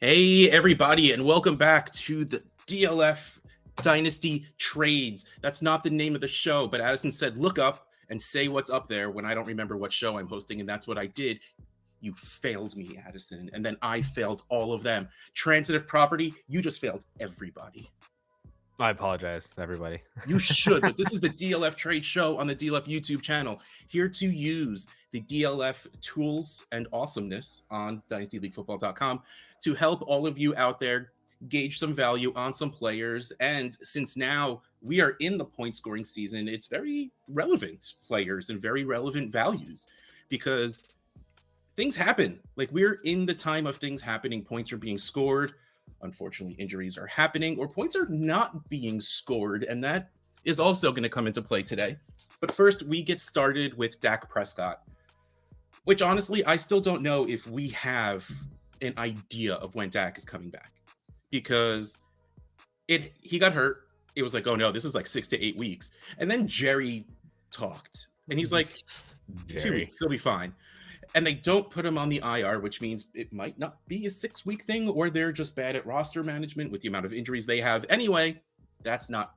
Hey, everybody, and welcome back to the DLF Dynasty Trades. That's not the name of the show, but Addison said, look up and say what's up there when I don't remember what show I'm hosting, and that's what I did. You failed me, Addison, and then I failed all of them. Transitive property, you just failed everybody. I apologize, everybody. You should, but this is the DLF Trade Show on the DLF YouTube channel, here to use the DLF tools and awesomeness on dynastyleaguefootball.com to help all of you out there gauge some value on some players. And since now we are in the point scoring season, it's very relevant players and very relevant values because things happen. Like, we're in the time of things happening. Points are being scored. Unfortunately, injuries are happening or points are not being scored. And that is also going to come into play today. But first, we get started with Dak Prescott, which honestly, I still don't know if we have an idea of when Dak is coming back, because he got hurt. It was like, oh no, this is like 6 to 8 weeks. And then Jerry talked and he's like, 2 weeks, he'll be fine. And they don't put him on the IR, which means it might not be a 6-week thing, or they're just bad at roster management with the amount of injuries they have. Anyway, that's not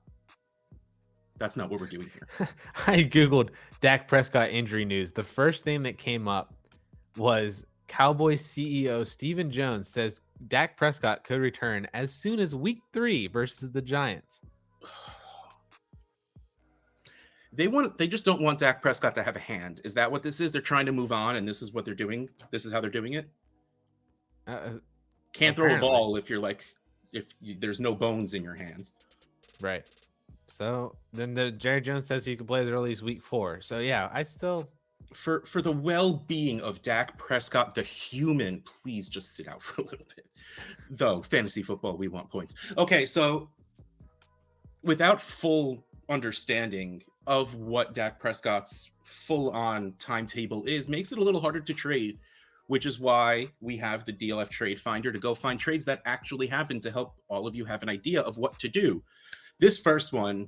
what we're doing here. I Googled Dak Prescott injury news. The first thing that came up was Cowboys CEO Stephen Jones says Dak Prescott could return as soon as week 3 versus the Giants. They just don't want Dak Prescott to have a hand. Is that what this is? They're trying to move on, and this is what they're doing. This is how they're doing it. Can't throw a ball if there's no bones in your hands. Right. So then Jerry Jones says he can play as early as week 4. So yeah, I still for the well-being of Dak Prescott, the human, please just sit out for a little bit. Though fantasy football, we want points. Okay, so without full understanding of what Dak Prescott's full-on timetable is, makes it a little harder to trade, which is why we have the DLF Trade Finder to go find trades that actually happen to help all of you have an idea of what to do. This first one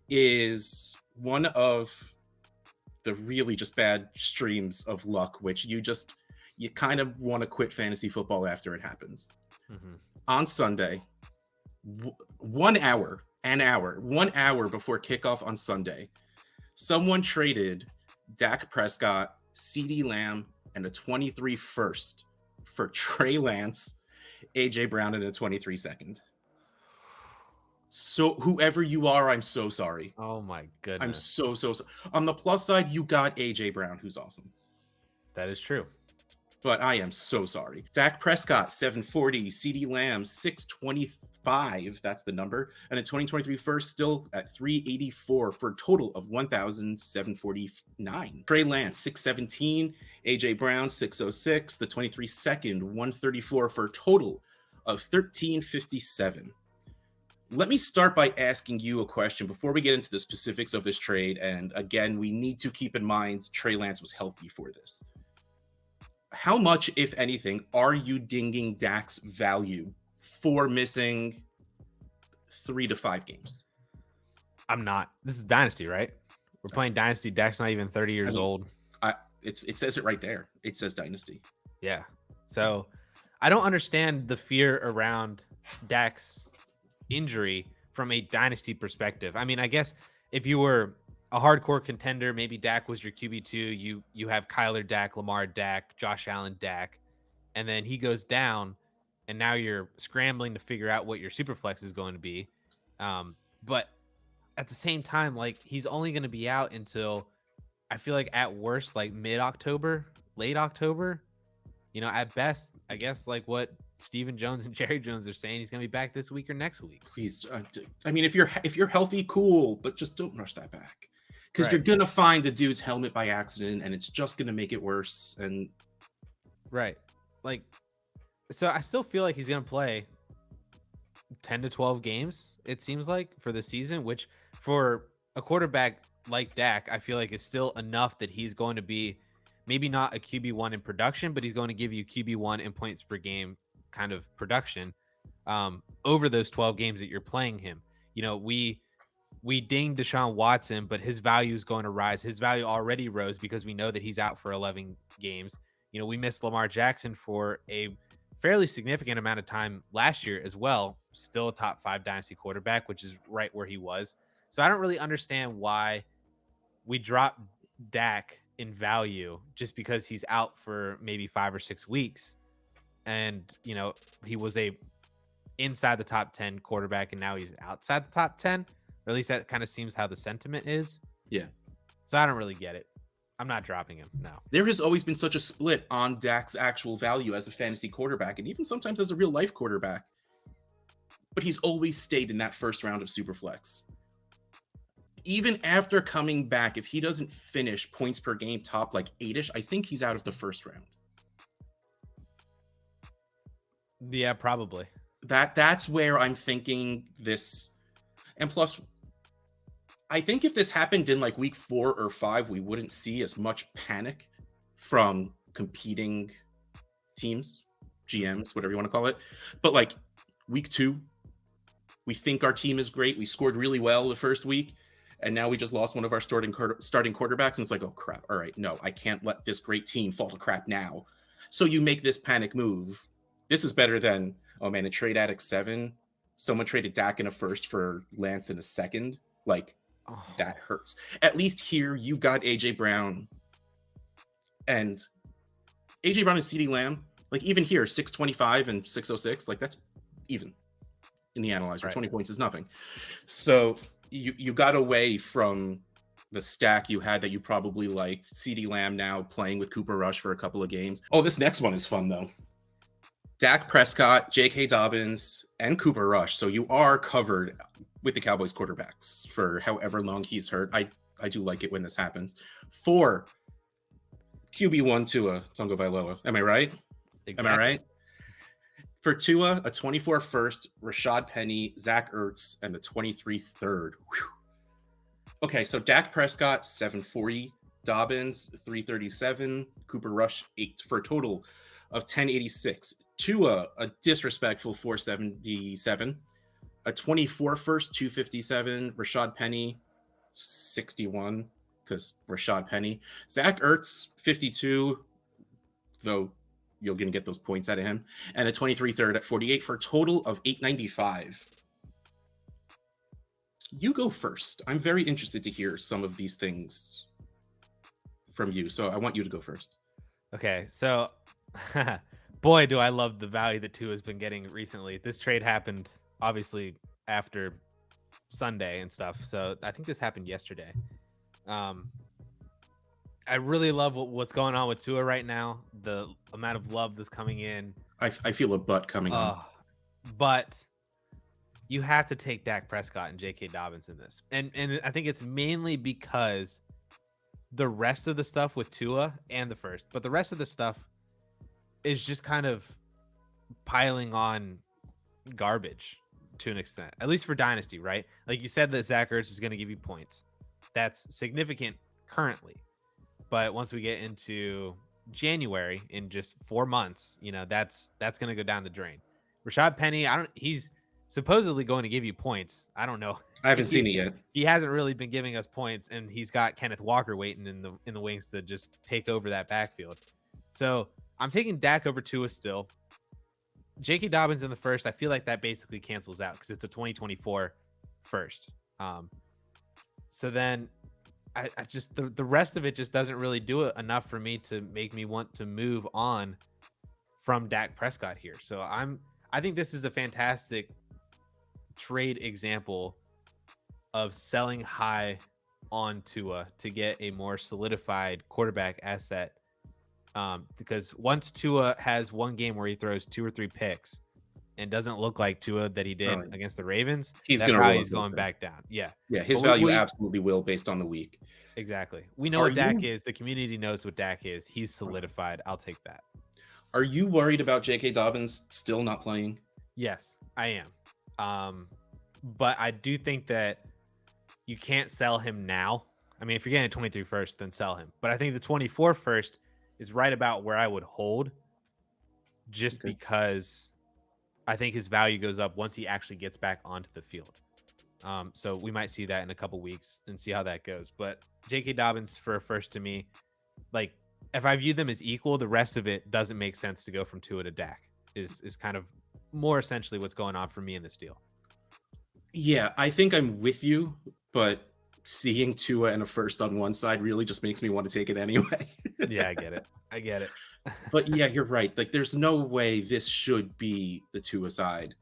is one of the really just bad streams of luck, which you kind of want to quit fantasy football after it happens. Mm-hmm. On Sunday, 1 hour before kickoff on Sunday, someone traded Dak Prescott, CeeDee Lamb, and a 23 first for Trey Lance, AJ Brown, and a 23 second. So whoever you are, I'm so sorry. Oh my goodness. I'm so sorry. On the plus side, you got AJ Brown, who's awesome. That is true. But I am so sorry. Dak Prescott, 740, CeeDee Lamb, 625, that's the number, and a 2023 first still at 384 for a total of 1,749. Trey Lance, 617, AJ Brown, 606, the 23 second, 134 for a total of 1,357. Let me start by asking you a question before we get into the specifics of this trade. And again, we need to keep in mind Trey Lance was healthy for this. How much, if anything, are you dinging Dak's value for missing 3 to 5 games? I'm not. This is Dynasty, right? We're playing Dynasty. Dak's not even 30 years old. It says it right there. It says Dynasty. Yeah. So I don't understand the fear around Dak's injury from a Dynasty perspective. I mean, I guess if you were a hardcore contender, maybe Dak was your QB2. You have Kyler Dak, Lamar Dak, Josh Allen Dak, and then he goes down, and now you're scrambling to figure out what your super flex is going to be. But at the same time, like, he's only going to be out until, I feel like at worst, like mid-October, late October. You know, at best, I guess, like what Stephen Jones and Jerry Jones are saying, he's going to be back this week or next week. Please, I mean, if you're healthy, cool, but just don't rush that back, because you're gonna find a dude's helmet by accident, and it's just gonna make it worse. And like, so I still feel like he's gonna play 10 to 12 games. It seems like for the season, which for a quarterback like Dak, I feel like is still enough that he's going to be maybe not a QB1 in production, but he's going to give you QB1 in points per game kind of production over those 12 games that you're playing him. You know, we dinged Deshaun Watson, but his value is going to rise. His value already rose because we know that he's out for 11 games. You know, we missed Lamar Jackson for a fairly significant amount of time last year as well, still a top 5 dynasty quarterback, which is right where he was. So I don't really understand why we drop Dak in value just because he's out for maybe 5 or 6 weeks. And, he was a inside the top 10 quarterback and now he's outside the top 10. Or at least that kind of seems how the sentiment is. Yeah. So I don't really get it. I'm not dropping him. No. There has always been such a split on Dak's actual value as a fantasy quarterback and even sometimes as a real life quarterback. But he's always stayed in that first round of Superflex. Even after coming back, if he doesn't finish points per game top like 8-ish, I think he's out of the first round. Yeah, probably. That's where I'm thinking this. And plus, I think if this happened in like week 4 or 5, we wouldn't see as much panic from competing teams, GMs, whatever you want to call it. But like week 2, we think our team is great. We scored really well the first week. And now we just lost one of our starting quarterbacks. And it's like, oh, crap. All right, no, I can't let this great team fall to crap now. So you make this panic move. This is better than, oh, man, a trade addict 7. Someone traded Dak in a first for Lance in a second. Like, that hurts. At least here, you got A.J. Brown. And A.J. Brown and CeeDee Lamb, like even here, 625 and 606, like that's even in the analyzer. Right. 20 points is nothing. So you got away from the stack you had that you probably liked. CeeDee Lamb now playing with Cooper Rush for a couple of games. Oh, this next one is fun, though. Dak Prescott, J.K. Dobbins, and Cooper Rush. So you are covered with the Cowboys quarterbacks for however long he's hurt. I do like it when this happens. 4, QB1 Tua Tagovailoa. Am I right? Exactly. Am I right? For Tua, a 24 first, Rashad Penny, Zach Ertz, and a 23 third. Whew. Okay, so Dak Prescott, 740, Dobbins, 337, Cooper Rush, 8, for a total of 1086. Tua, a disrespectful 477, a 24 first, 257, Rashad Penny, 61, because Rashad Penny. Zach Ertz, 52, though you're going to get those points out of him, and a 23 third at 48 for a total of 895. You go first. I'm very interested to hear some of these things from you, so I want you to go first. Okay, so boy, do I love the value that Tua has been getting recently. This trade happened, obviously, after Sunday and stuff, so I think this happened yesterday. I really love what's going on with Tua right now. The amount of love that's coming in. I feel a butt coming on. But you have to take Dak Prescott and J.K. Dobbins in this. And I think it's mainly because the rest of the stuff with Tua and the first, but the rest of the stuff is just kind of piling on garbage to an extent, at least for Dynasty, right? Like you said that Zach Ertz is going to give you points. That's significant currently. But once we get into January, in just 4 months, that's going to go down the drain. Rashad Penny, he's supposedly going to give you points. I don't know. I haven't seen it yet. He hasn't really been giving us points, and he's got Kenneth Walker waiting in the wings to just take over that backfield. So I'm taking Dak over Tua still. J.K. Dobbins in the first, I feel like that basically cancels out because it's a 2024 first. So then I just the rest of it just doesn't really do it enough for me to make me want to move on from Dak Prescott here. So I think this is a fantastic trade example of selling high on Tua to get a more solidified quarterback asset. Because once Tua has one game where he throws 2 or 3 picks and doesn't look like Tua that he did against the Ravens, he's going back down. Yeah. His value absolutely will based on the week. Exactly. We know what Dak is. The community knows what Dak is. He's solidified. I'll take that. Are you worried about J.K. Dobbins still not playing? Yes, I am. But I do think that you can't sell him now. I mean, if you're getting a 23 first, then sell him. But I think the 24 first is right about where I would hold, just because I think his value goes up once he actually gets back onto the field. So we might see that in a couple weeks and see how that goes. But J.K. Dobbins for a first to me, like if I view them as equal, the rest of it doesn't make sense to go from Tua to Dak. is kind of more essentially what's going on for me in this deal. Yeah, I think I'm with you, but seeing Tua and a first on one side really just makes me want to take it anyway. Yeah, I get it. I get it. But yeah, you're right. Like, there's no way this should be the Tua side.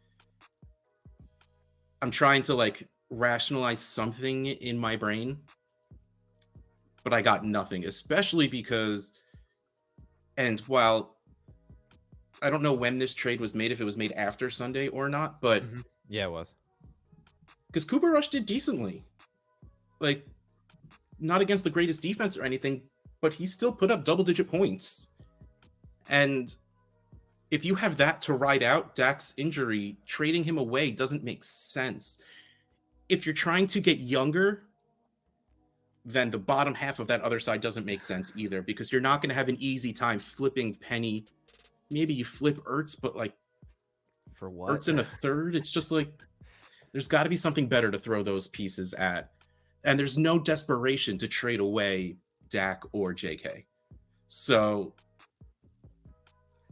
I'm trying to like rationalize something in my brain, but I got nothing, especially because, and while I don't know when this trade was made, if it was made after Sunday or not, but Yeah, it was. Because Cooper Rush did decently. Like, not against the greatest defense or anything, but he still put up double-digit points. And if you have that to ride out Dak's injury, trading him away doesn't make sense. If you're trying to get younger, then the bottom half of that other side doesn't make sense either, because you're not going to have an easy time flipping Penny. Maybe you flip Ertz, but like, for what? Ertz in a third? It's just like, there's got to be something better to throw those pieces at. And there's no desperation to trade away Dak or JK. So,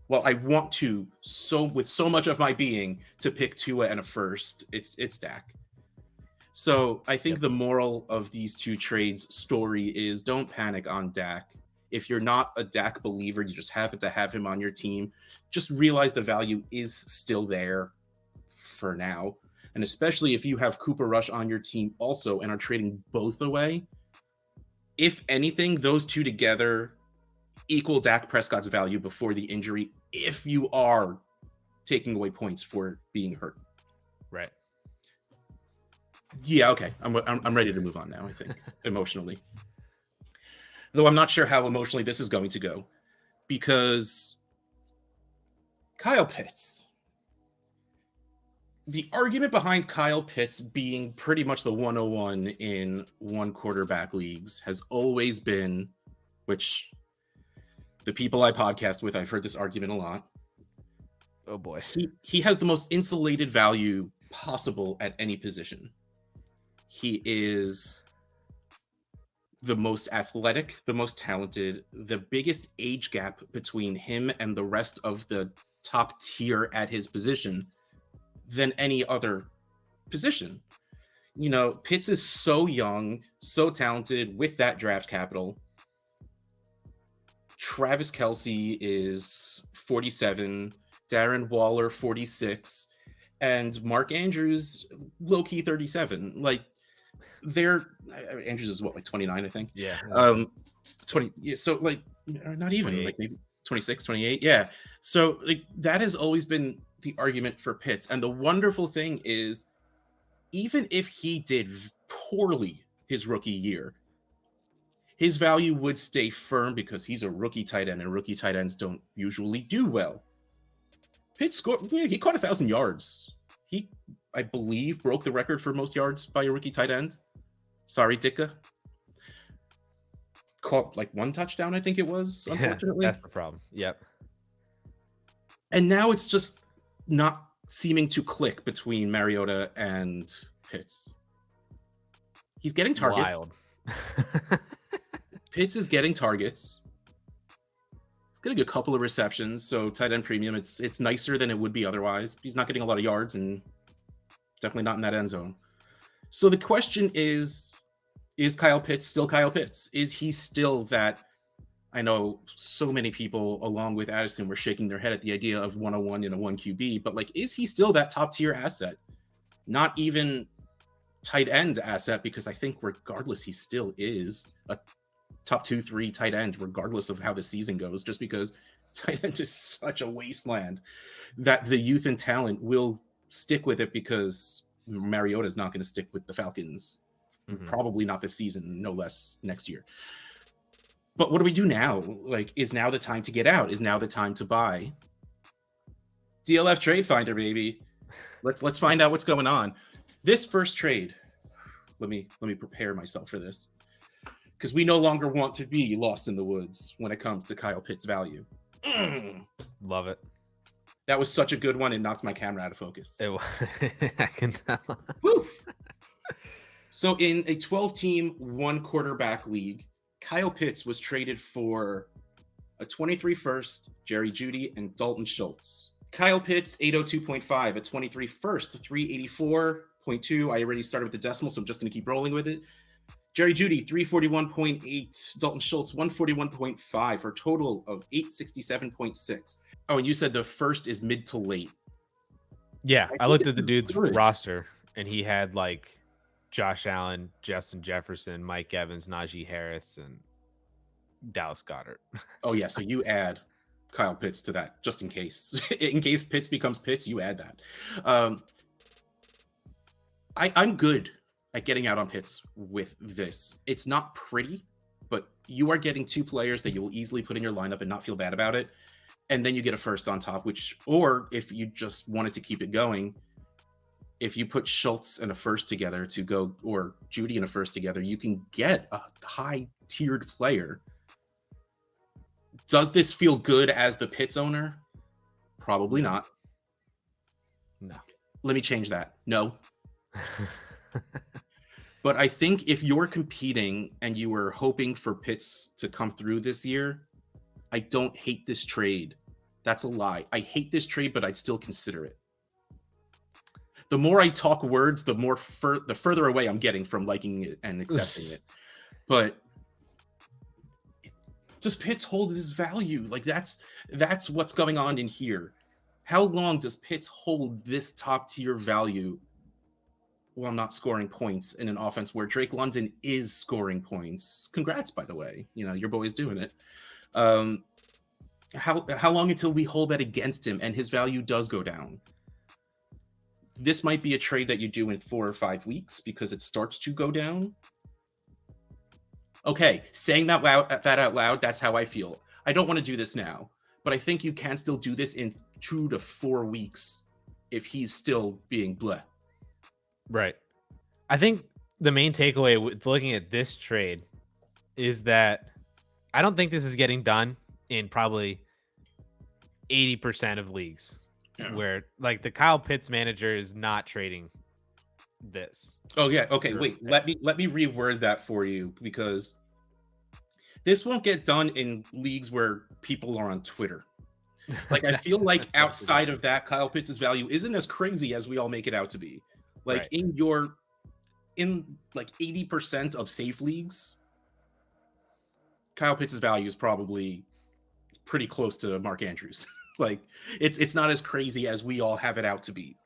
well, I want to, with so much of my being, to pick Tua and a first, it's Dak. So I think the moral of these two trades story is, don't panic on Dak. If you're not a Dak believer, you just happen to have him on your team, just realize the value is still there for now. And especially if you have Cooper Rush on your team also and are trading both away, if anything, those two together equal Dak Prescott's value before the injury, if you are taking away points for being hurt. Right. Yeah, okay. I'm ready to move on now, I think, emotionally. Though I'm not sure how emotionally this is going to go, because Kyle Pittss. The argument behind Kyle Pittss being pretty much the 101 in one quarterback leagues has always been, which the people I podcast with, I've heard this argument a lot. Oh boy. He has the most insulated value possible at any position. He is the most athletic, the most talented, the biggest age gap between him and the rest of the top tier at his position than any other position. You know, Pittss is so young, so talented with that draft capital. Travis Kelce is 47, Darren Waller 46, and Mark Andrews low-key 37. Like, Andrews is what, like 29, I think. Yeah. 20. Yeah, so like, not even 28. like maybe 26, 28. Yeah. So like, that has always been the argument for Pittss. And the wonderful thing is, even if he did poorly his rookie year, his value would stay firm because he's a rookie tight end, and rookie tight ends don't usually do well. Pittss scored, he caught 1,000 yards. He, I believe, broke the record for most yards by a rookie tight end. Sorry, Ditka. Caught like one touchdown, I think it was, unfortunately. Yeah, that's the problem. Yep. And now it's just not seeming to click between Mariota and Pittss. He's getting targets. Wild. Pittss is getting targets. He's getting a couple of receptions, so tight end premium, it's nicer than it would be otherwise. He's not getting a lot of yards and definitely not in that end zone. So the question is Kyle Pittss still Kyle Pittss? Is he still that? I know so many people, along with Addison, were shaking their head at the idea of 101 in a 1 QB, but like, is he still that top tier asset? Not even tight end asset, because I think regardless, he still is a top 2-3 tight end, regardless of how the season goes, just because tight end is such a wasteland that the youth and talent will stick with it, because Mariota is not going to stick with the Falcons. Probably not this season, no less next year. But what do we do now? Like, is now the time to get out? Is now the time to buy? DLF Trade Finder, baby. Let's find out what's going on. This first trade, let me prepare myself for this, because we no longer want to be lost in the woods when it comes to Kyle Pitt's value. Love it. That was such a good one. It knocked my camera out of focus. I can tell. Woo! So in a 12-team, one quarterback league, Kyle Pittss was traded for a 23 first, Jerry Jeudy, and Dalton Schultz. Kyle Pitts, 802.5 at 23 first, 384.2. I already started with the decimal, so I'm just going to keep rolling with it. Jerry Jeudy, 341.8. Dalton Schultz, 141.5 for a total of 867.6. Oh, and you said the first is mid to late. Yeah, I looked at the dude's roster, and he had like Josh Allen, Justin Jefferson, Mike Evans, Najee Harris, and Dallas Goedert. Oh, yeah, so you add Kyle Pitts to that, just in case. In case Pitts becomes Pitts, you add that. I'm good at getting out on Pitts with this. It's not pretty, but you are getting two players that you will easily put in your lineup and not feel bad about it. And then you get a first on top, or if you just wanted to keep it going, if you put Schultz and a first together to go, or Jeudy and a first together, you can get a high tiered player. Does this feel good as the Pitts owner? Probably not. No. Let me change that. No. But I think if you're competing and you were hoping for Pitts to come through this year, I don't hate this trade. That's a lie. I hate this trade, but I'd still consider it. The more I talk words, the more the further away I'm getting from liking it and accepting it. But does Pitts hold his value? Like that's what's going on in here. How long does Pitts hold this top tier value while not scoring points in an offense where Drake London is scoring points? Congrats, by the way. You know, your boy's doing it. How long until we hold that against him and his value does go down? This might be a trade that you do in 4 or 5 weeks because it starts to go down. Okay, saying that out loud, that's how I feel. I don't want to do this now, but I think you can still do this in 2 to 4 weeks if he's still being bleh. Right. I think the main takeaway with looking at this trade is that I don't think this is getting done in probably 80% of leagues where like the Kyle Pitts manager is not trading this. Oh yeah. Okay. Wait, let me reword that for you, because this won't get done in leagues where people are on Twitter. Like I feel like outside of that, Kyle Pitts' value isn't as crazy as we all make it out to be. Like right. in like 80% of safe leagues, Kyle Pitts' value is probably pretty close to Mark Andrews. Like it's not as crazy as we all have it out to be.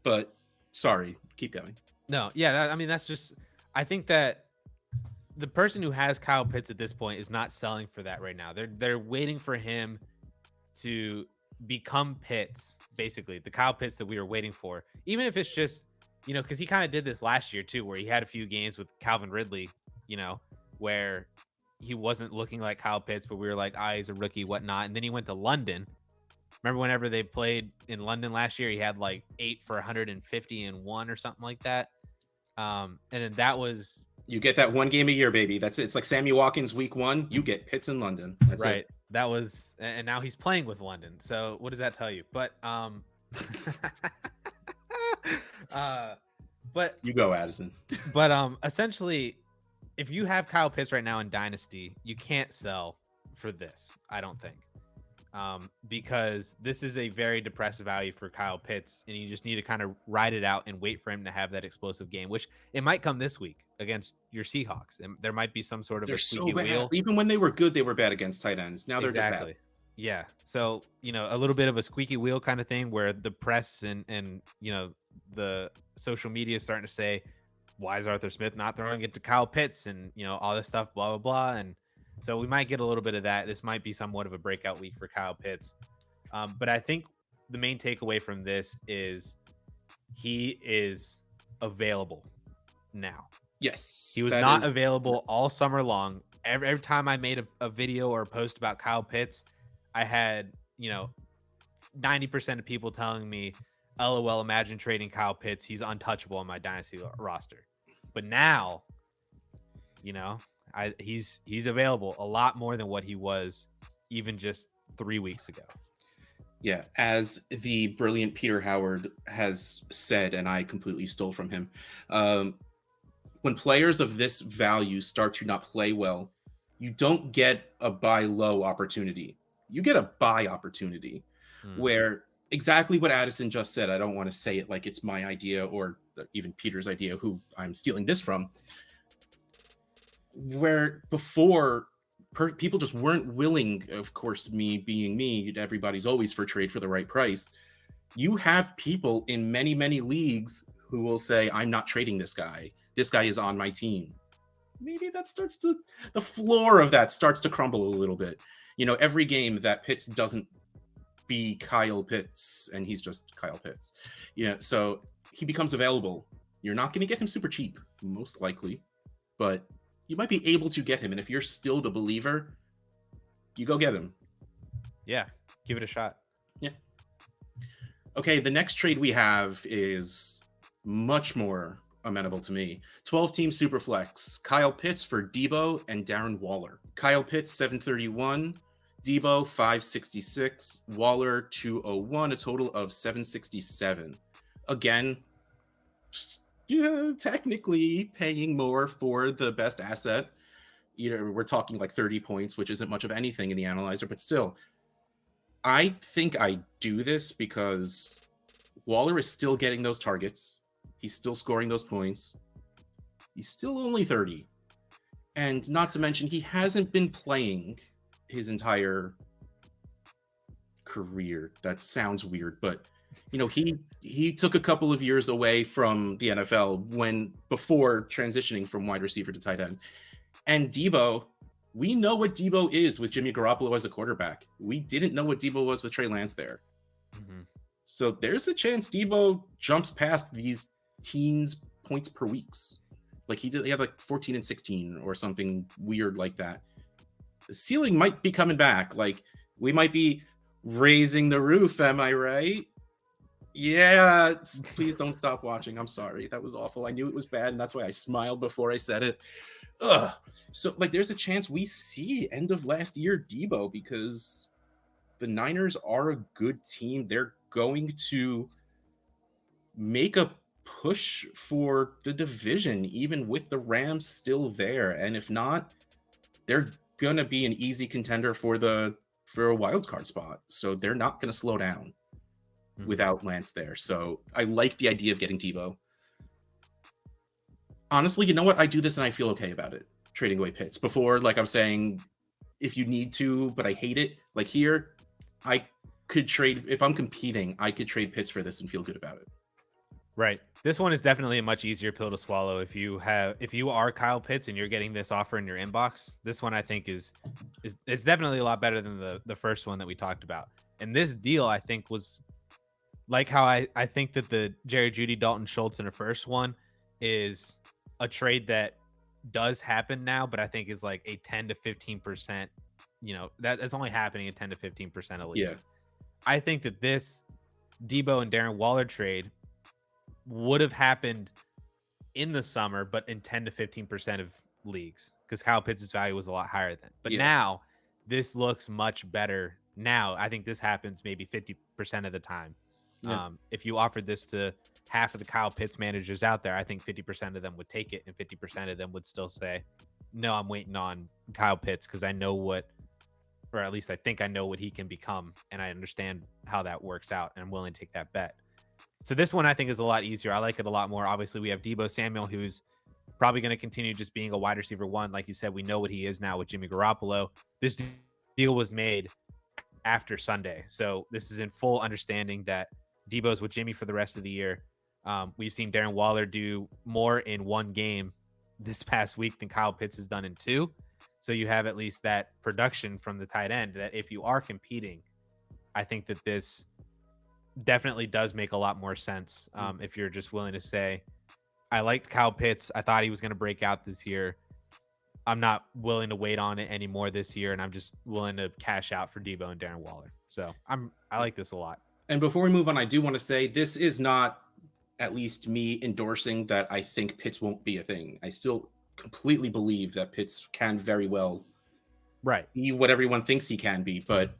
But sorry, keep going. No, yeah, that's just, I think that the person who has Kyle Pitts at this point is not selling for that right now. They're waiting for him to become Pitts, basically the Kyle Pitts that we were waiting for. Even if it's just, you know, because he kind of did this last year too, where he had a few games with Calvin Ridley, you know, where he wasn't looking like Kyle Pitts, but we were like, he's a rookie, whatnot. And then he went to London. Remember whenever they played in London last year, he had like 8 for 150 and 1 or something like that. And then that was, you get that one game a year, baby. That's it. It's like Sammy Watkins week 1. You get Pitts in London. That's right. It. That was, and now he's playing with London. So what does that tell you? But but you go, Addison. But essentially, if you have Kyle Pitts right now in Dynasty, you can't sell for this, I don't think. Because this is a very depressed value for Kyle Pitts, and you just need to kind of ride it out and wait for him to have that explosive game, which it might come this week against your Seahawks, and there might be some sort of a squeaky wheel. Even when they were good, they were bad against tight ends. Now they're just bad. Yeah. So, you know, a little bit of a squeaky wheel kind of thing where the press and you know, the social media is starting to say, why is Arthur Smith not throwing it to Kyle Pitts, and, you know, all this stuff, blah, blah, blah. And so we might get a little bit of that. This might be somewhat of a breakout week for Kyle Pitts. But I think the main takeaway from this is he is available now. Yes. He was not available all summer long. Every time I made a video or a post about Kyle Pitts, I had, you know, 90% of people telling me, LOL, imagine trading Kyle Pitts. He's untouchable on my Dynasty roster. But now, you know, he's available a lot more than what he was even just 3 weeks ago. Yeah, as the brilliant Peter Howard has said, and I completely stole from him, when players of this value start to not play well, you don't get a buy low opportunity. You get a buy opportunity where exactly what Addison just said. I don't want to say it like it's my idea or even Peter's idea, who I'm stealing this from. Where before, people just weren't willing, of course, me being me, everybody's always for trade for the right price. You have people in many, many leagues who will say, I'm not trading this guy. This guy is on my team. Maybe that starts to, the floor of that starts to crumble a little bit. You know, every game that Pittss doesn't be Kyle Pittss and he's just Kyle Pittss. You know, so he becomes available. You're not going to get him super cheap, most likely, but you might be able to get him. And if you're still the believer, you go get him. Yeah, give it a shot. Yeah. Okay, the next trade we have is much more amenable to me. 12-team Superflex. Kyle Pittss for Debo and Darren Waller. Kyle Pittss, 731. Debo, 566. Waller, 201. A total of 767. Again, yeah, technically paying more for the best asset. You know, we're talking like 30 points, which isn't much of anything in the analyzer, but still. I think I do this because Waller is still getting those targets. He's still scoring those points. He's still only 30. And not to mention, he hasn't been playing his entire career. That sounds weird, but you know, he took a couple of years away from the NFL before transitioning from wide receiver to tight end. And Debo, we know what Debo is with Jimmy Garoppolo as a quarterback. We didn't know what Debo was with Trey Lance there. Mm-hmm. So there's a chance Debo jumps past these teens points per weeks. Like he had like 14 and 16 or something weird like that. The ceiling might be coming back. Like we might be raising the roof. Am I right? Yeah. Please don't stop watching. I'm sorry. That was awful. I knew it was bad. And that's why I smiled before I said it. Ugh. So like there's a chance we see end of last year Debo, because the Niners are a good team. They're going to make a push for the division, even with the Rams still there. And if not, they're going to be an easy contender for a wild card spot. So they're not going to slow down without Lance there. So I like the idea of getting Debo. Honestly, you know what? I do this and I feel okay about it. Trading away Pittss. Before, like I'm saying, if you need to, but I hate it. Like here, I could trade, if I'm competing, I could trade Pittss for this and feel good about it. Right. This one is definitely a much easier pill to swallow. If you are Kyle Pittss and you're getting this offer in your inbox, this one I think is definitely a lot better than the first one that we talked about. And this deal I think was like how I think that the Jerry Jeudy, Dalton Schultz in the first one is a trade that does happen now, but I think is like a 10 to 15%, you know, that's only happening at 10 to 15% of league. Yeah. I think that this Debo and Darren Waller trade would have happened in the summer, but in 10 to 15% of leagues, because Kyle Pitts' value was a lot higher then. But now this looks much better. Now I think this happens maybe 50% of the time. Yeah. If you offered this to half of the Kyle Pitts managers out there, I think 50% of them would take it, and 50% of them would still say, no, I'm waiting on Kyle Pitts because I know what, or at least I think I know what he can become, and I understand how that works out, and I'm willing to take that bet. So this one I think is a lot easier. I like it a lot more. Obviously, we have Debo Samuel, who's probably going to continue just being a wide receiver one. Like you said, we know what he is now with Jimmy Garoppolo. This deal was made after Sunday. So this is in full understanding that Debo's with Jimmy for the rest of the year. We've seen Darren Waller do more in one game this past week than Kyle Pitts has done in two. So you have at least that production from the tight end that if you are competing, I think that this definitely does make a lot more sense. If you're just willing to say, I liked Kyle Pitts. I thought he was going to break out this year. I'm not willing to wait on it anymore this year, and I'm just willing to cash out for Debo and Darren Waller. So I like this a lot. And before we move on, I do want to say this is not at least me endorsing that I think Pittss won't be a thing. I still completely believe that Pittss can very well be what everyone thinks he can be, but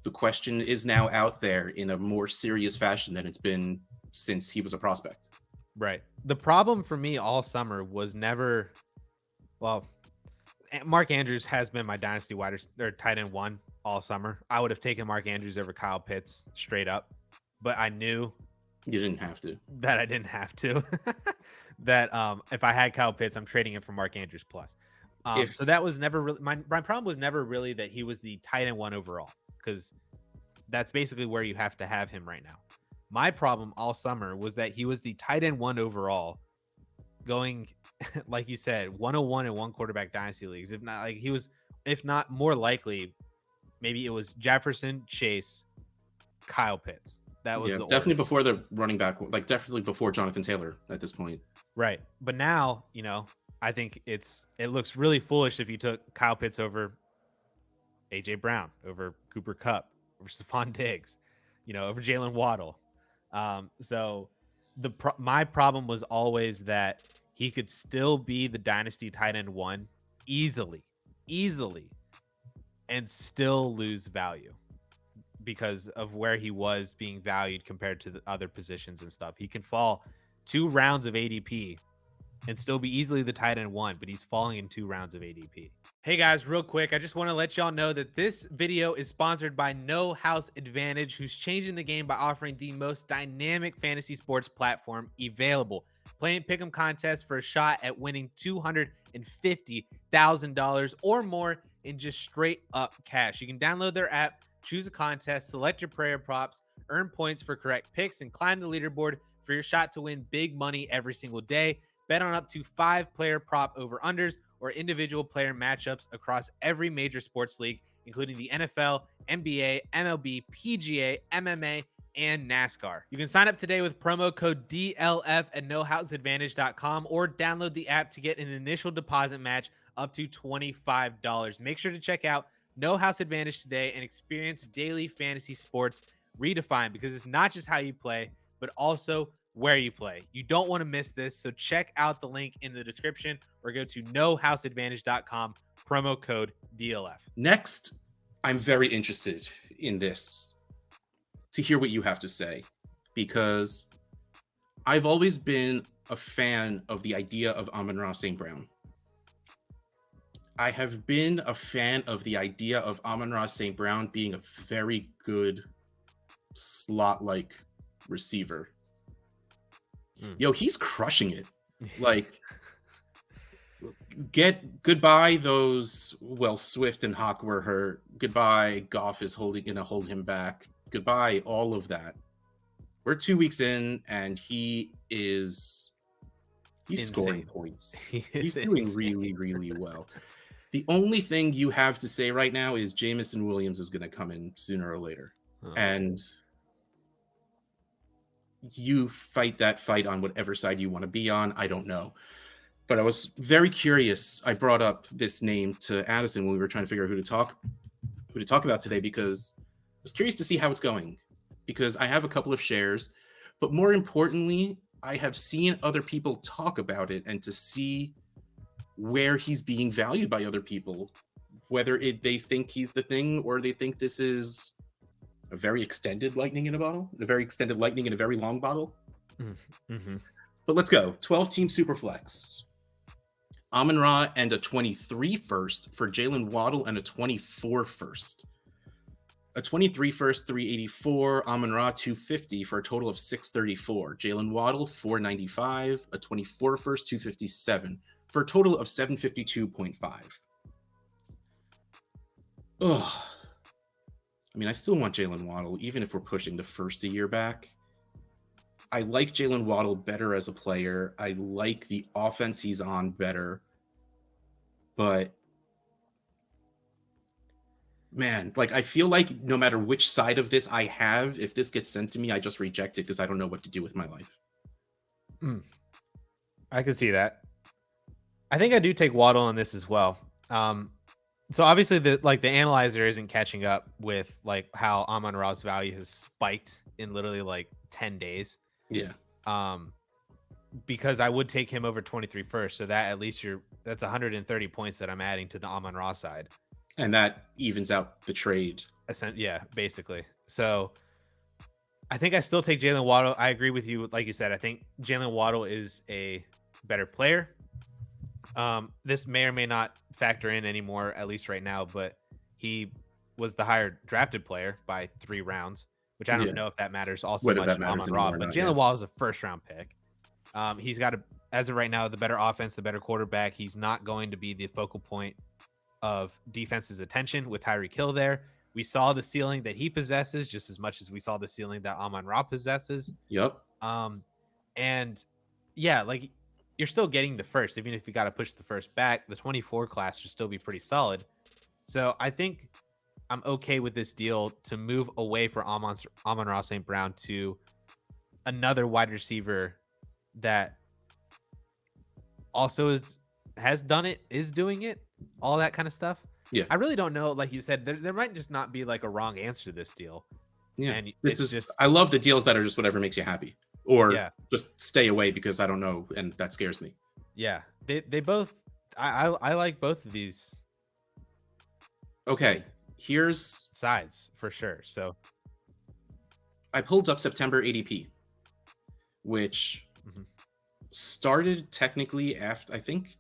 the question is now out there in a more serious fashion than it's been since he was a prospect. Right. The problem for me all summer was never, well, Mark Andrews has been my dynasty tight end one all summer. I would have taken Mark Andrews over Kyle Pitts straight up. but I knew You didn't have to. that I didn't have to. That if I had Kyle Pitts, I'm trading him for Mark Andrews plus. So that was never really my problem was never really that he was the tight end 1 overall, because that's basically where you have to have him right now. My problem all summer was that he was the tight end 1 overall, going like you said, 101 in one quarterback dynasty leagues. If not, like he was, if not more likely, maybe it was Jefferson, Chase, Kyle Pitts. That was the definitely order. before the running back, like definitely before Jonathan Taylor at this point. Right. But now, I think it looks really foolish if you took Kyle Pitts over AJ Brown, over Cooper Kupp, over Stephon Diggs, over Jalen Waddle. So my problem was always that he could still be the dynasty tight end 1 easily, and still lose value because of where he was being valued compared to the other positions and stuff. He can fall 2 rounds of ADP and still be easily the tight end 1, but he's falling in 2 rounds of ADP. Hey guys, real quick, I just want to let y'all know that this video is sponsored by No House Advantage, who's changing the game by offering the most dynamic fantasy sports platform available. Playing pick'em contests for a shot at winning $250,000 or more in just straight up cash. You can download their app, choose a contest, select your prayer props, earn points for correct picks, and climb the leaderboard for your shot to win big money every single day. Bet on up to 5 player prop over-unders or individual player matchups across every major sports league, including the NFL, NBA, MLB, PGA, MMA, and NASCAR. You can sign up today with promo code DLF at nohouseadvantage.com or download the app to get an initial deposit match up to $25. Make sure to check out No House Advantage today and experience daily fantasy sports redefined, because it's not just how you play, but also where you play. You don't want to miss this, so check out the link in the description or go to nohouseadvantage.com, promo code DLF. Next, I'm very interested in this, to hear what you have to say, because I've always been a fan of the idea of Amon-Ra St. Brown. I have been a fan of the idea of Amon-Ra St. Brown being a very good slot-like receiver. Yo, he's crushing it. Like, goodbye those, well, Swift and Hawk were hurt. Goodbye, Goff is gonna hold him back. Goodbye, all of that. We're 2 weeks in, and he's scoring points. He's doing really, really well. The only thing you have to say right now is Jameson Williams is going to come in sooner or later. And you fight that fight on whatever side you want to be on. I don't know. But I was very curious. I brought up this name to Addison when we were trying to figure out who to talk about today, because I was curious to see how it's going, because I have a couple of shares, but more importantly, I have seen other people talk about it, and to see where he's being valued by other people, whether they think he's the thing or they think this is a very extended lightning in a bottle, a very extended lightning in a very long bottle. Mm-hmm. But let's go. 12-team Superflex. Amon-Ra and a 23 first for Jalen Waddle and a 24 first. A 23 first, 384. Amon-Ra 250 for a total of 634. Jalen Waddle 495. A 24 first, 257 for a total of 752.5. Ugh. I mean, I still want Jalen Waddle, even if we're pushing the first a year back. I like Jalen Waddle better as a player. I like the offense he's on better. But, man, like, I feel like no matter which side of this I have, if this gets sent to me, I just reject it because I don't know what to do with my life. I can see that. I think I do take Waddle on this as well. So obviously the analyzer isn't catching up with like how Amon-Ra's value has spiked in literally like 10 days. Yeah. Because I would take him over 23 first. So that at least that's 130 points that I'm adding to the Amon-Ra side. And that evens out the trade. Yeah, basically. So I think I still take Jalen Waddle. I agree with you. Like you said, I think Jalen Waddle is a better player. This may or may not factor in anymore, at least right now, but he was the higher drafted player by 3 rounds, which I don't know if that matters also Whether much that to matters Amon-Ra, anymore or but not, Jalen Waddle is a first-round pick. He's got, as of right now, the better offense, the better quarterback. He's not going to be the focal point of defense's attention with Tyreek Hill there. We saw the ceiling that he possesses just as much as we saw the ceiling that Amon-Ra possesses. Yep. And yeah, like you're still getting the first, even if you got to push the first back, the 24 class should still be pretty solid. So I think I'm okay with this deal to move away from Amon-Ra St. Brown to another wide receiver that also has done it, is doing it, all that kind of stuff. Yeah. I really don't know. Like you said, there might just not be like a wrong answer to this deal. Yeah. And this is just, I love the deals that are just whatever makes you happy, or just stay away because I don't know. And that scares me. Yeah. They both, I like both of these. Okay. Here's sides for sure. So I pulled up September ADP, which started technically after, I think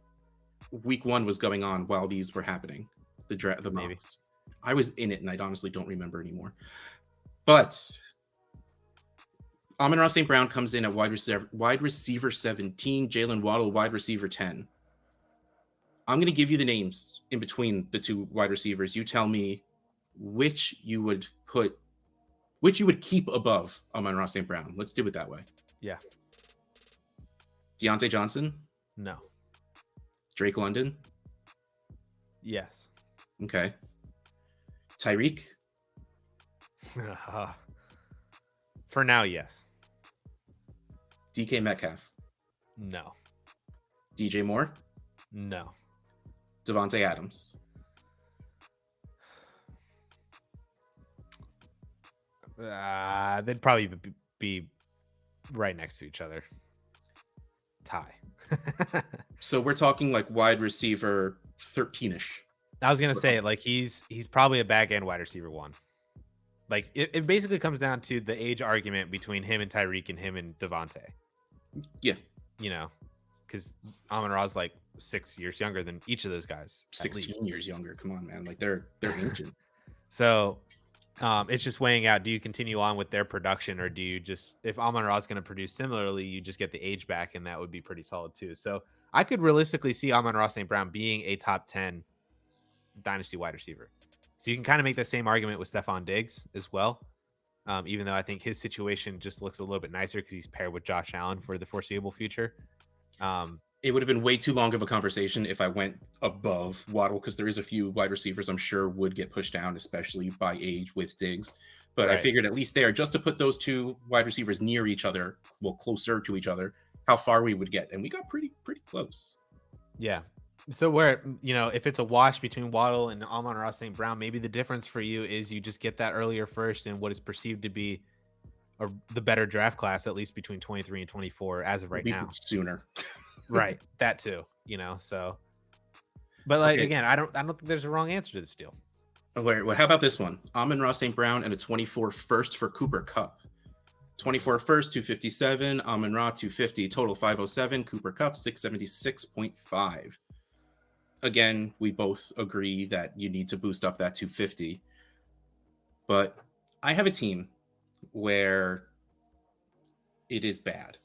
week 1 was going on while these were happening. The mocks. I was in it and I honestly don't remember anymore. But Amon-Ra St. Brown comes in at wide receiver 17, Jalen Waddle wide receiver 10. I'm going to give you the names in between the two wide receivers. You tell me which you would keep above Amon-Ra St. Brown. Let's do it that way. Yeah. Deontay Johnson? No. Drake London? Yes. Okay. Tyreek? For now, yes. DK Metcalf? No. DJ Moore? No. Devontae Adams? They'd probably be right next to each other. Tie. So we're talking like wide receiver 13-ish. I was gonna say, like, he's probably a back end wide receiver 1. Like it basically comes down to the age argument between him and Tyreek and him and Devontae. Yeah. You know, because Amon-Ra's like 6 years younger than each of those guys. 16 years younger. Come on, man. Like they're ancient. So it's just weighing out, do you continue on with their production, or do you just, if Amon-Ra is going to produce similarly, you just get the age back, and that would be pretty solid too. So I could realistically see Amon-Ra St. Brown being a top 10 dynasty wide receiver. So you can kind of make the same argument with Stephon Diggs as well. Even though I think his situation just looks a little bit nicer because he's paired with Josh Allen for the foreseeable future. It would have been way too long of a conversation if I went above Waddle, because there is a few wide receivers I'm sure would get pushed down, especially by age with Diggs. But right. I figured at least there, just to put those two wide receivers near each other, well, closer to each other, how far we would get. And we got pretty close. Yeah. So where, you know, if it's a wash between Waddle and Amon-Ra St. Brown, maybe the difference for you is you just get that earlier first in what is perceived to be the better draft class, at least between 23 and 24 as of right now. Sooner. Right. That too, you know, so. But like, again, I don't think there's a wrong answer to this deal. Well, how about this one? Amon-Ra St. Brown and a 24 first for Cooper Kupp. 24 first, 257. Amon-Ra 250, total 507. Cooper Kupp 676.5. Again, we both agree that you need to boost up that 250. But I have a team where it is bad.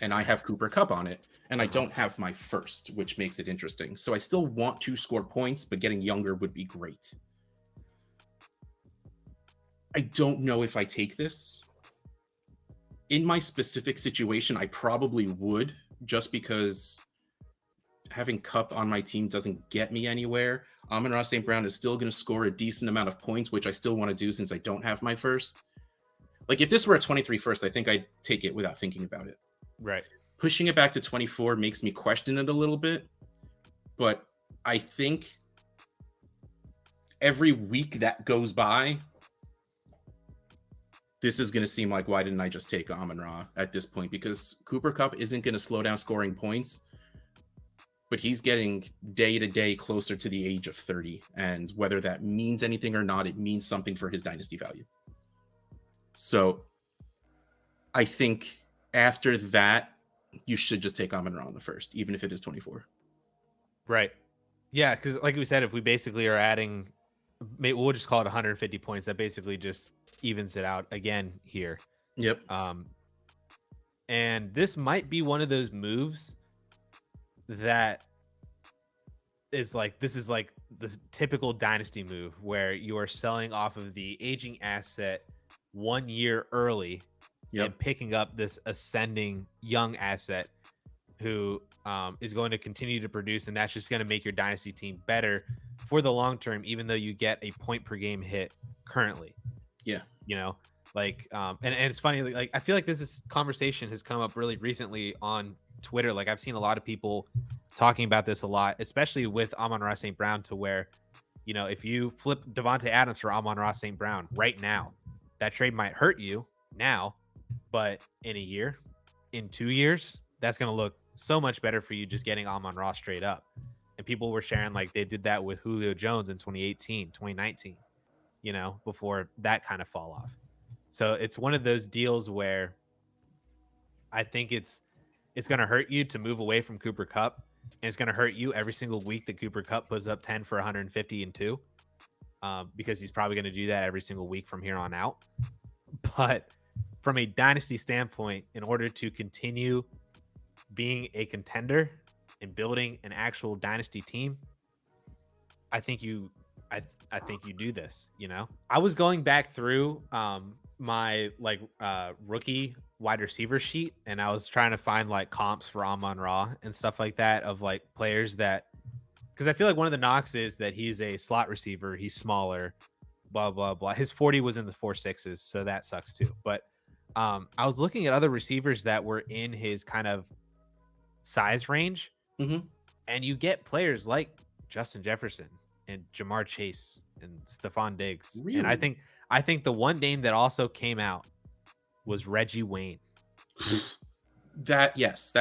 And I have Cooper Kupp on it, and I don't have my first, which makes it interesting. So I still want to score points, but getting younger would be great. I don't know if I take this. In my specific situation, I probably would, just because having Kupp on my team doesn't get me anywhere. Amon-Ra St. Brown is still going to score a decent amount of points, which I still want to do since I don't have my first. Like, if this were a 23 first, I think I'd take it without thinking about it. Right. Pushing it back to 24 makes me question it a little bit, but I think every week that goes by, this is going to seem like, why didn't I just take Amon-Ra at this point? Because Cooper Kupp isn't going to slow down scoring points, but he's getting day to day closer to the age of 30. And whether that means anything or not, it means something for his dynasty value. So I think after that, you should just take Amon-Ra on the first, even if it is 24. Right. Yeah, because like we said, if we basically are adding, we'll just call it 150 points. That basically just evens it out again here. Yep. And this might be one of those moves that is like, this is like this typical dynasty move where you are selling off of the aging asset 1 year early and picking up this ascending young asset who is going to continue to produce, and that's just going to make your dynasty team better for the long term, even though you get a point per game hit currently. Yeah. You know, like, and it's funny, like, I feel like conversation has come up really recently on Twitter. Like, I've seen a lot of people talking about this a lot, especially with Amon-Ra St. Brown, to where, you know, if you flip Devontae Adams for Amon-Ra St. Brown right now, that trade might hurt you now, but in a year, in 2 years, that's going to look so much better for you just getting Amon-Ra straight up. And people were sharing like they did that with Julio Jones in 2018, 2019, you know, before that kind of fall off. So it's one of those deals where I think it's going to hurt you to move away from Cooper Kupp, and it's going to hurt you every single week that Cooper Kupp puts up 10 for 150 and 2, because he's probably going to do that every single week from here on out. But from a dynasty standpoint, in order to continue being a contender and building an actual dynasty team, I think you do this. You know, I was going back through my rookie wide receiver sheet, and I was trying to find like comps for Amon-Ra and stuff like that, of like players that, because I feel like one of the knocks is that he's a slot receiver, he's smaller, blah blah blah. His 40 was in the 4.6s, so that sucks too. But I was looking at other receivers that were in his kind of size range, and you get players like Justin Jefferson and Jamar Chase and Stephon Diggs. Really? And I think the one name that also came out was Reggie Wayne. That's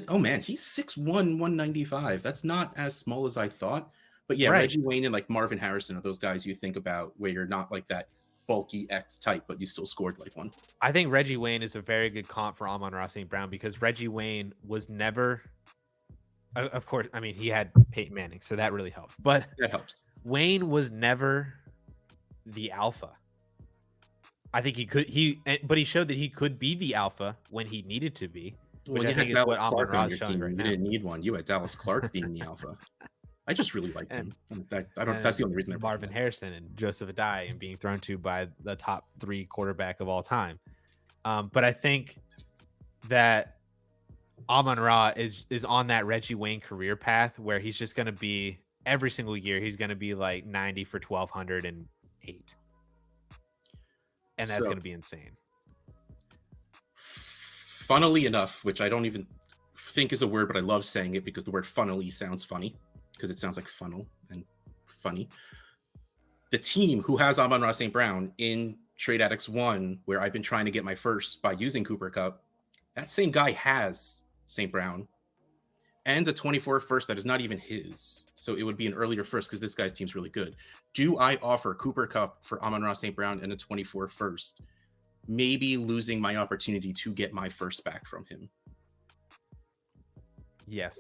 oh man, he's 6'1", 195. That's not as small as I thought. But yeah, right. Reggie Wayne and like Marvin Harrison are those guys you think about where you're not like that bulky X type, but you still scored like one. I think Reggie Wayne is a very good comp for Amon-Ra St. Brown, because Reggie Wayne was never, of course, I mean, he had Peyton Manning, so that really helped. But that helps. Wayne was never the alpha. I think but he showed that he could be the alpha when he needed to be. Well, I think is what Amon-Ra is showing right now. You didn't need one. You had Dallas Clark being the alpha. I just really liked him. That's the only reason. Marvin Harrison and Joseph Adai and being thrown to by the top 3 quarterback of all time. But I think that Amon-Ra is on that Reggie Wayne career path where he's just going to be, every single year, he's going to be like 90 for 1,208. And that's going to be insane. Funnily enough, which I don't even think is a word, but I love saying it because the word funnily sounds funny, because it sounds like funnel and funny. The team who has Amon-Ra St. Brown in Trade Addicts 1, where I've been trying to get my first by using Cooper Kupp, that same guy has St. Brown and a 24 first that is not even his. So it would be an earlier first because this guy's team's really good. Do I offer Cooper Kupp for Amon-Ra St. Brown and a 24 first? Maybe losing my opportunity to get my first back from him. Yes.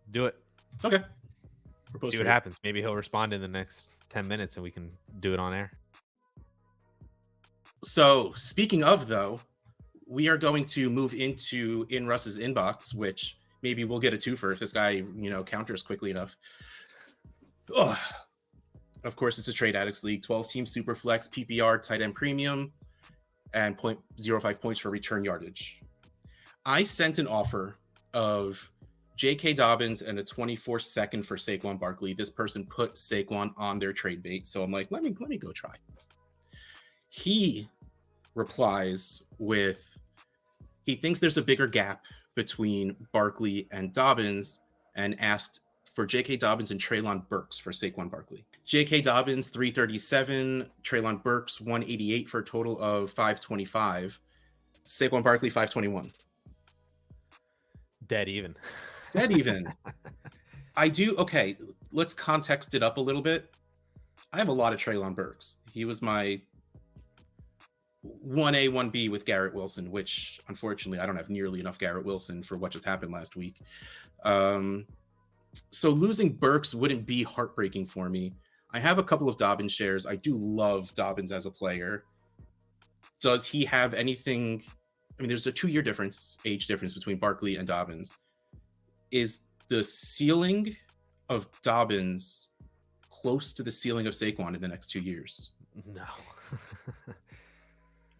Do it. Okay. See what happens. Maybe he'll respond in the next 10 minutes and we can do it on air. So speaking of, though, we are going to move into In Russ's Inbox, which maybe we'll get a twofer if this guy, counters quickly enough. Oh, of course, it's a Trade Addicts League, 12-team Superflex, PPR, tight end premium, and 0.05 points for return yardage. I sent an offer of J.K. Dobbins and a 24 second for Saquon Barkley. This person put Saquon on their trade bait, so I'm like, let me go try. He replies with, he thinks there's a bigger gap between Barkley and Dobbins, and asked for J.K. Dobbins and Treylon Burks for Saquon Barkley. J.K. Dobbins 337, Treylon Burks 188 for a total of 525. Saquon Barkley 521. Dead even. Okay, let's context it up a little bit. I have a lot of Treylon Burks. He was my 1A, 1B with Garrett Wilson, which unfortunately I don't have nearly enough Garrett Wilson for what just happened last week. So losing Burks wouldn't be heartbreaking for me. I have a couple of Dobbins shares. I do love Dobbins as a player. Does he have anything? I mean, there's a 2-year age difference between Barkley and Dobbins. Is the ceiling of Dobbins close to the ceiling of Saquon in the next 2 years? No.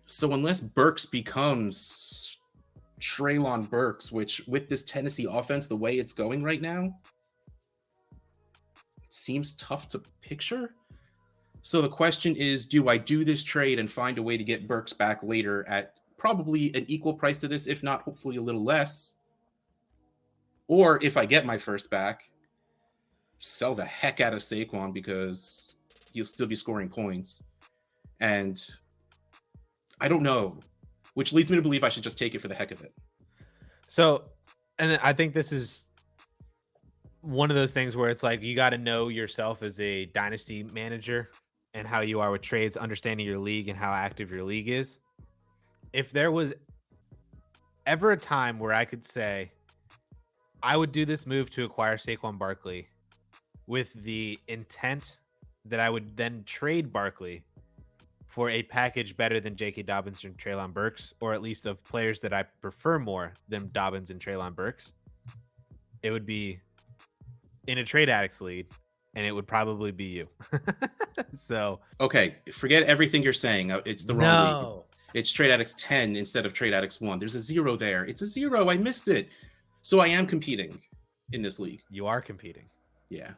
So unless Burks becomes Treylon Burks, which with this Tennessee offense, the way it's going right now, seems tough to picture. So the question is, do I do this trade and find a way to get Burks back later at probably an equal price to this, if not hopefully a little less? Or if I get my first back, sell the heck out of Saquon because he'll still be scoring points. And I don't know, which leads me to believe I should just take it for the heck of it. So, and I think this is one of those things where it's like, you got to know yourself as a dynasty manager and how you are with trades, understanding your league and how active your league is. If there was ever a time where I could say, I would do this move to acquire Saquon Barkley with the intent that I would then trade Barkley for a package better than J.K. Dobbins and Treylon Burks, or at least of players that I prefer more than Dobbins and Treylon Burks, it would be in a Trade Addicts league, and it would probably be you. So okay, forget everything you're saying. It's the wrong league. It's Trade Addicts 10 instead of Trade Addicts 1. There's a 0 there. It's a 0. I missed it. So I am competing in this league. You are competing. Yeah.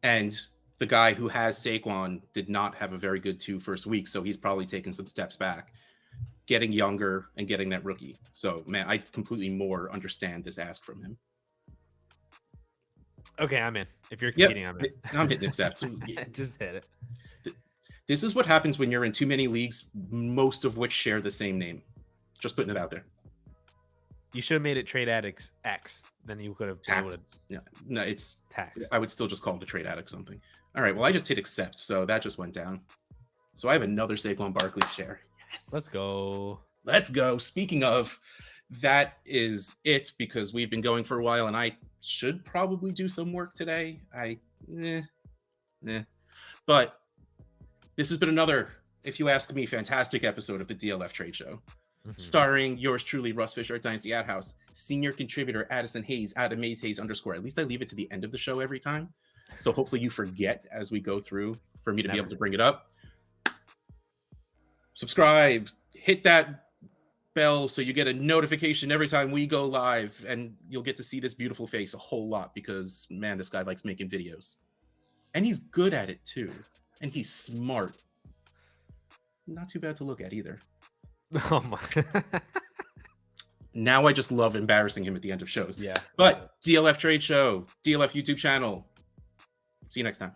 And the guy who has Saquon did not have a very good 2 first weeks, so he's probably taken some steps back, getting younger and getting that rookie. So, man, I completely more understand this ask from him. Okay, I'm in. If you're competing, yep, I'm in. I'm hitting accept. Just hit it. This is what happens when you're in too many leagues, most of which share the same name. Just putting it out there. You should have made it Trade Addicts X. Then you could have tax. Yeah, no, it's tax. I would still just call it a Trade Addict something. All right, well, I just hit accept, so that just went down. So I have another Saquon Barkley share. Yes, let's go. Let's go. Speaking of, that is it, because we've been going for a while, and I should probably do some work today. But this has been another, if you ask me, fantastic episode of the DLF Trade Show. Starring yours truly, Russ Fisher at Dynasty Ad House, senior contributor Addison Hayes at AmazeHayes_. At least I leave it to the end of the show every time, so hopefully you forget as we go through for me to be able to bring it up. Subscribe, hit that bell so you get a notification every time we go live, and you'll get to see this beautiful face a whole lot because, man, this guy likes making videos, and he's good at it too, and he's smart. Not too bad to look at either. Oh my. Now I just love embarrassing him at the end of shows. Yeah. But DLF Trade Show, DLF YouTube channel. See you next time.